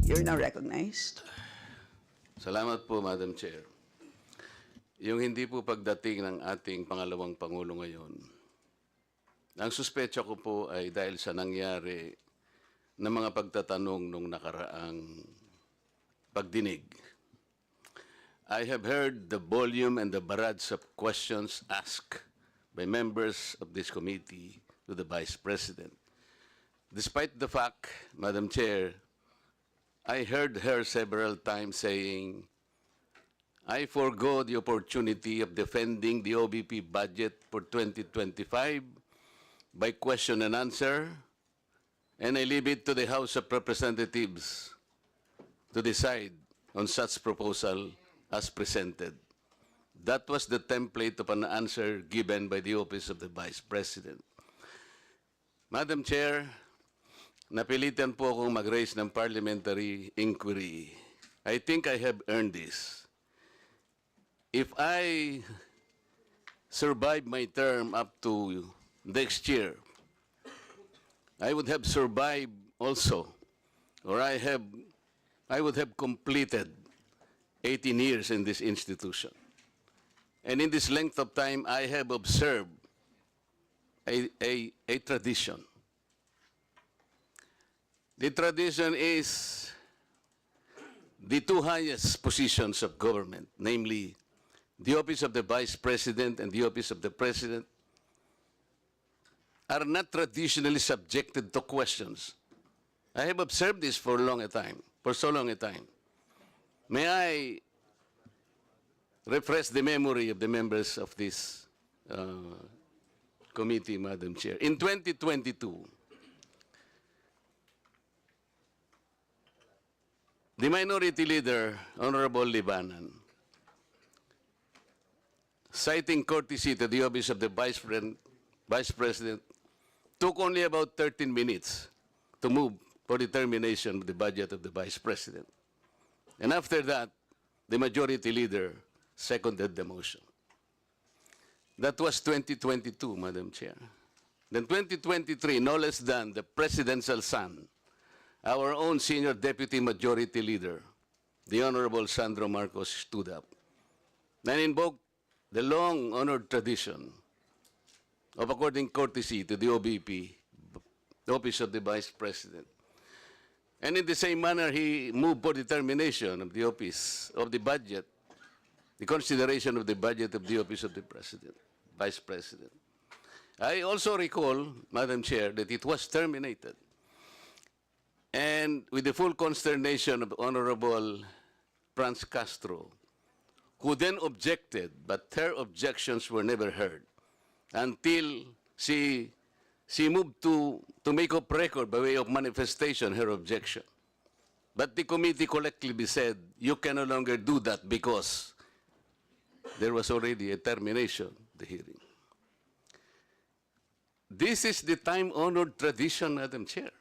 You're now recognized. Salamat po, Madam Chair. Yung hindi po pagdating ng ating pangalawang Pangulo ngayon, ang suspecha ko po ay dahil sa nangyari na mga pagtatanong nung nakaraang pagdinig. I have heard the volume and the barrage of questions asked by members of this committee to the Vice President. Despite the fact, Madam Chair, I heard her several times saying, I forgo the opportunity of defending the OVP budget for 2025 by question and answer, and I leave it to the House of Representatives to decide on such proposal as presented. That was the template of an answer given by the Office of the Vice President. Madam Chair, napilitan po akong mag-raise ng parliamentary inquiry. I think I have earned this. If I survive my term up to next year, I would have survived also, or I would have completed 18 years in this institution. And in this length of time, I have observed a tradition. The tradition is the two highest positions of government, namely the office of the Vice President and the office of the President, are not traditionally subjected to questions. I have observed this for so long a time. May I refresh the memory of the members of this committee, Madam Chair. In 2022, the Minority Leader, Honorable Libanan, citing courtesy to the office of the Vice President, took only about 13 minutes to move for the termination of the budget of the Vice President. And after that, the Majority Leader seconded the motion. That was 2022, Madam Chair. Then 2023, no less than the Presidential son, our own Senior Deputy Majority Leader, the Honorable Sandro Marcos, stood up and invoked the long-honored tradition of according courtesy to the OVP, the Office of the Vice President. And in the same manner, he moved for the termination of the office of the budget, the consideration of the budget of the Office of the President, Vice President. I also recall, Madam Chair, that it was terminated. And with the full consternation of Honorable Franz Castro, who then objected, but her objections were never heard until she moved to make up record by way of manifestation her objection. But the committee collectively said, you can no longer do that because there was already a termination of the hearing. This is the time-honored tradition, Madam Chair.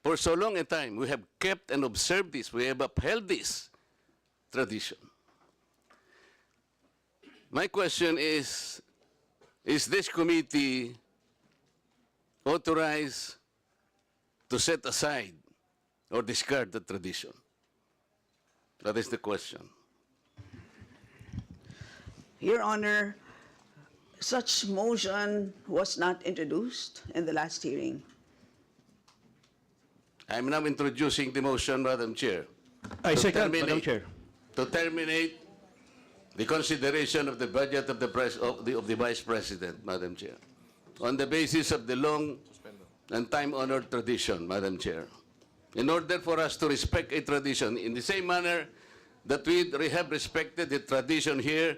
For so long a time, we have kept and observed this. We have upheld this tradition. My question is this committee authorized to set aside or discard the tradition? That is the question. Your Honor, such motion was not introduced in the last hearing. I'm now introducing the motion, Madam Chair. I To second, terminate- Madam Chair. To terminate the consideration of the budget of the Vice President, Madam Chair, on the basis of the long and time-honored tradition, Madam Chair. In order for us to respect a tradition in the same manner that we have respected the tradition here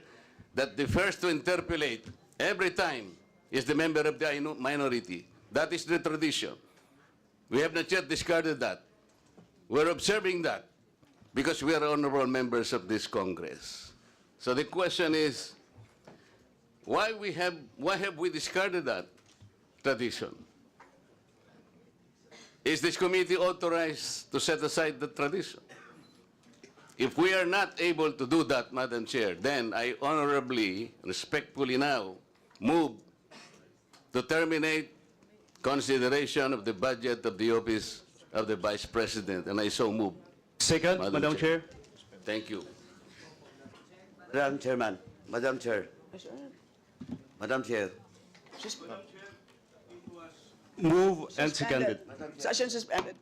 that the first to interpolate every time is the member of the minority. That is the tradition. We have not yet discarded that. We're observing that because we are honorable members of this Congress. So the question is, why have we discarded that tradition? Is this committee authorized to set aside the tradition? If we are not able to do that, Madam Chair, then I honorably, respectfully now move to terminate consideration of the budget of the office of the Vice President, and I so move. Second, Madam Chair. Thank you. Madam Chairman, Madam Chair, Madam Chair, Move and seconded. Session suspended.